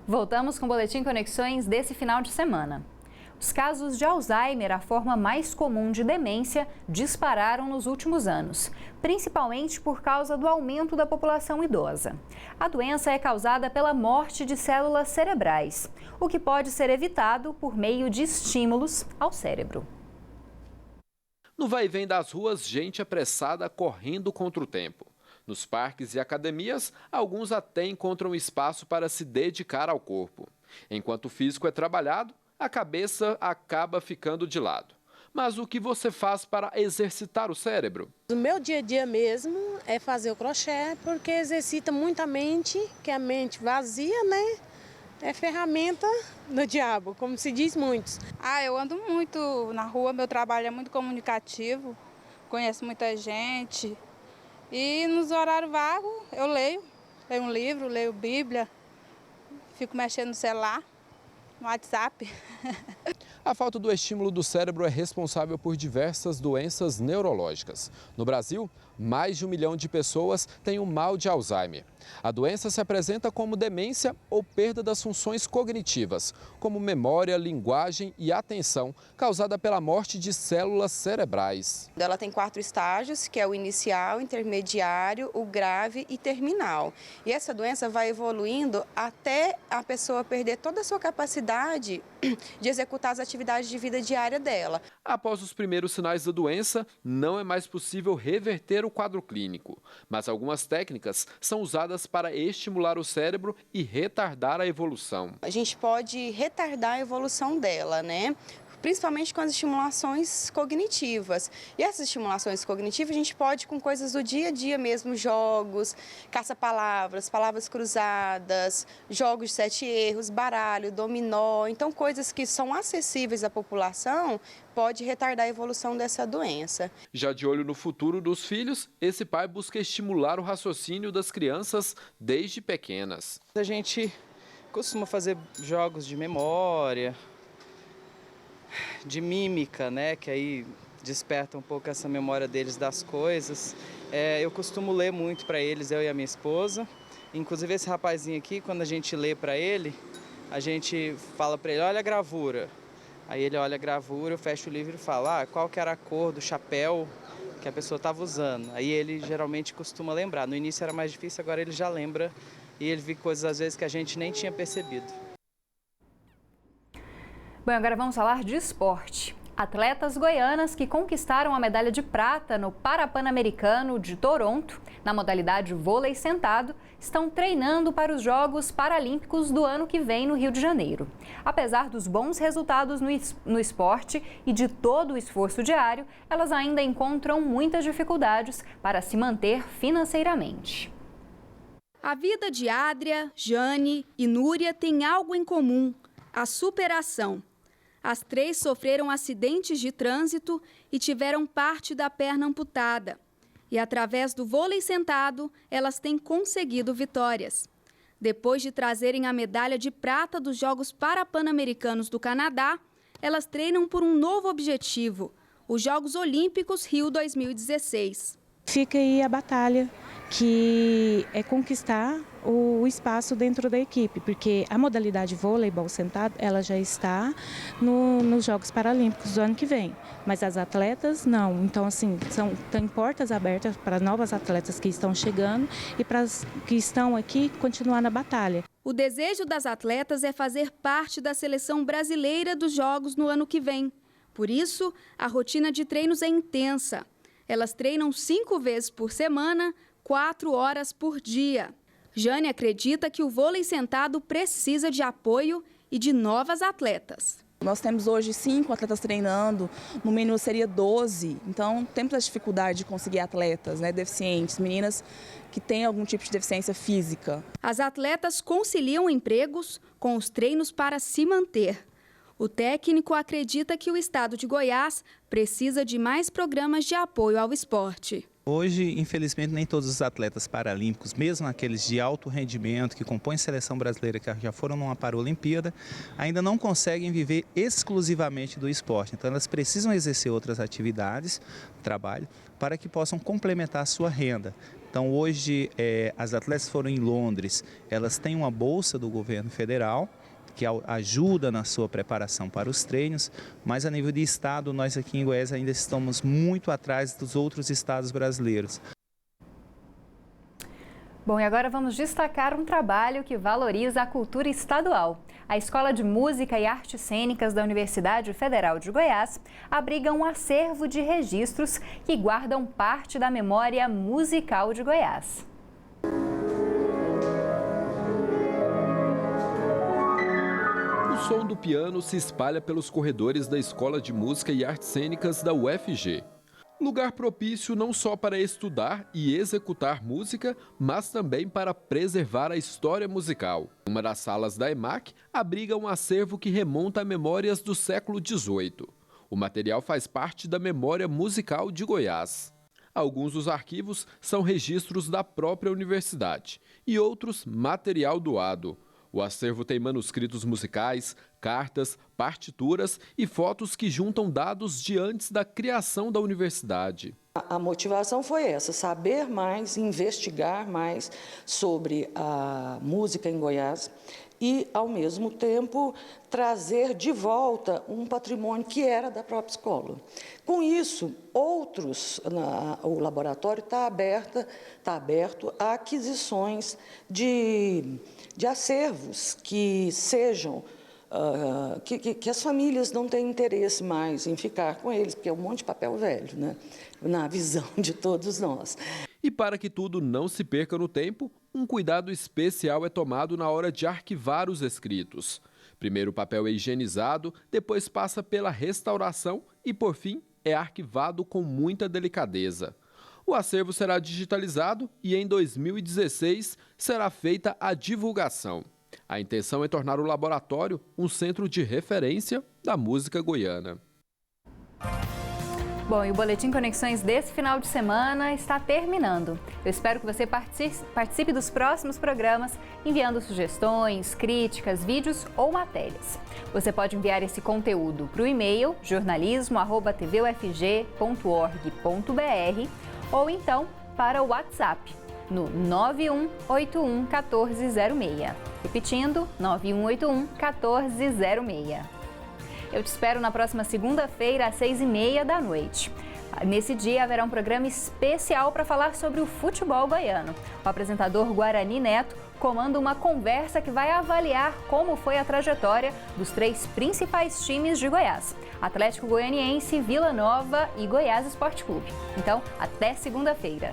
Voltamos com o Boletim Conexões desse final de semana. Os casos de Alzheimer, a forma mais comum de demência, dispararam nos últimos anos, principalmente por causa do aumento da população idosa. A doença é causada pela morte de células cerebrais, o que pode ser evitado por meio de estímulos ao cérebro. No vai e vem das ruas, gente apressada correndo contra o tempo. Nos parques e academias, alguns até encontram espaço para se dedicar ao corpo. Enquanto o físico é trabalhado, a cabeça acaba ficando de lado. Mas o que você faz para exercitar o cérebro? O meu dia a dia mesmo é fazer o crochê, porque exercita muito a mente, que a mente vazia, né? É ferramenta do diabo, como se diz muitos. Eu ando muito na rua, meu trabalho é muito comunicativo, conheço muita gente. E nos horários vagos eu leio um livro, leio Bíblia, fico mexendo no celular, no WhatsApp. A falta do estímulo do cérebro é responsável por diversas doenças neurológicas. No Brasil, mais de 1 milhão de pessoas têm o mal de Alzheimer. A doença se apresenta como demência ou perda das funções cognitivas, como memória, linguagem e atenção, causada pela morte de células cerebrais. Ela tem 4 estágios, que é o inicial, intermediário, o grave e terminal. E essa doença vai evoluindo até a pessoa perder toda a sua capacidade de executar as atividades de vida diária dela. Após os primeiros sinais da doença, não é mais possível reverter o quadro clínico, mas algumas técnicas são usadas para estimular o cérebro e retardar a evolução. A gente pode retardar a evolução dela, né? Principalmente com as estimulações cognitivas. E essas estimulações cognitivas a gente pode com coisas do dia a dia mesmo, jogos, caça-palavras, palavras cruzadas, jogos de 7 erros, baralho, dominó. Então, coisas que são acessíveis à população pode retardar a evolução dessa doença. Já de olho no futuro dos filhos, esse pai busca estimular o raciocínio das crianças desde pequenas. A gente costuma fazer jogos de memória, de mímica, né, que aí desperta um pouco essa memória deles das coisas. Eu costumo ler muito para eles, eu e a minha esposa. Inclusive esse rapazinho aqui, quando a gente lê para ele, a gente fala para ele, olha a gravura. Aí ele olha a gravura, eu fecho o livro e falo, qual que era a cor do chapéu que a pessoa estava usando. Aí ele geralmente costuma lembrar. No início era mais difícil, agora ele já lembra e ele vê coisas às vezes que a gente nem tinha percebido. Bom, agora vamos falar de esporte. Atletas goianas que conquistaram a medalha de prata no Parapan-Americano de Toronto, na modalidade vôlei sentado, estão treinando para os Jogos Paralímpicos do ano que vem no Rio de Janeiro. Apesar dos bons resultados no esporte e de todo o esforço diário, elas ainda encontram muitas dificuldades para se manter financeiramente. A vida de Adria, Jane e Núria tem algo em comum: a superação. As 3 sofreram acidentes de trânsito e tiveram parte da perna amputada. E através do vôlei sentado, elas têm conseguido vitórias. Depois de trazerem a medalha de prata dos Jogos Parapan-Americanos do Canadá, elas treinam por um novo objetivo: os Jogos Olímpicos Rio 2016. Fica aí a batalha, que é conquistar o espaço dentro da equipe, porque a modalidade voleibol sentado, ela já está nos Jogos Paralímpicos do ano que vem, mas as atletas não. Então, assim, tem portas abertas para novas atletas que estão chegando e para as que estão aqui continuar na batalha. O desejo das atletas é fazer parte da seleção brasileira dos Jogos no ano que vem. Por isso, a rotina de treinos é intensa. Elas treinam 5 vezes por semana, 4 horas por dia. Jane acredita que o vôlei sentado precisa de apoio e de novas atletas. Nós temos hoje 5 atletas treinando, no mínimo seria 12. Então, temos a dificuldade de conseguir atletas, deficientes, meninas que têm algum tipo de deficiência física. As atletas conciliam empregos com os treinos para se manter. O técnico acredita que o estado de Goiás precisa de mais programas de apoio ao esporte. Hoje, infelizmente, nem todos os atletas paralímpicos, mesmo aqueles de alto rendimento que compõem a seleção brasileira, que já foram numa Paralimpíada, ainda não conseguem viver exclusivamente do esporte. Então, elas precisam exercer outras atividades, trabalho, para que possam complementar a sua renda. Então, hoje, as atletas foram em Londres, elas têm uma bolsa do governo federal, que ajuda na sua preparação para os treinos, mas a nível de estado, nós aqui em Goiás ainda estamos muito atrás dos outros estados brasileiros. Bom, e agora vamos destacar um trabalho que valoriza a cultura estadual. A Escola de Música e Artes Cênicas da Universidade Federal de Goiás abriga um acervo de registros que guardam parte da memória musical de Goiás. O som do piano se espalha pelos corredores da Escola de Música e Artes Cênicas da UFG. Lugar propício não só para estudar e executar música, mas também para preservar a história musical. Uma das salas da EMAC abriga um acervo que remonta a memórias do século XVIII. O material faz parte da memória musical de Goiás. Alguns dos arquivos são registros da própria universidade e outros material doado. O acervo tem manuscritos musicais, cartas, partituras e fotos que juntam dados de antes da criação da universidade. A motivação foi essa, saber mais, investigar mais sobre a música em Goiás e, ao mesmo tempo, trazer de volta um patrimônio que era da própria escola. Com isso, o laboratório está aberto a aquisições de acervos que sejam, que as famílias não têm interesse mais em ficar com eles, porque é um monte de papel velho, né? Na visão de todos nós. E para que tudo não se perca no tempo, um cuidado especial é tomado na hora de arquivar os escritos. Primeiro o papel é higienizado, depois passa pela restauração e, por fim, é arquivado com muita delicadeza. O acervo será digitalizado e em 2016 será feita a divulgação. A intenção é tornar o laboratório um centro de referência da música goiana. Bom, e o Boletim Conexões desse final de semana está terminando. Eu espero que você participe dos próximos programas enviando sugestões, críticas, vídeos ou matérias. Você pode enviar esse conteúdo para o e-mail jornalismo@tvufg.org.br ou então para o WhatsApp no 9181 1406. Repetindo, 9181 1406. Eu te espero na próxima segunda-feira, às 6h30 da noite. Nesse dia haverá um programa especial para falar sobre o futebol goiano. O apresentador Guarani Neto comanda uma conversa que vai avaliar como foi a trajetória dos 3 principais times de Goiás: Atlético Goianiense, Vila Nova e Goiás Esporte Clube. Então, até segunda-feira.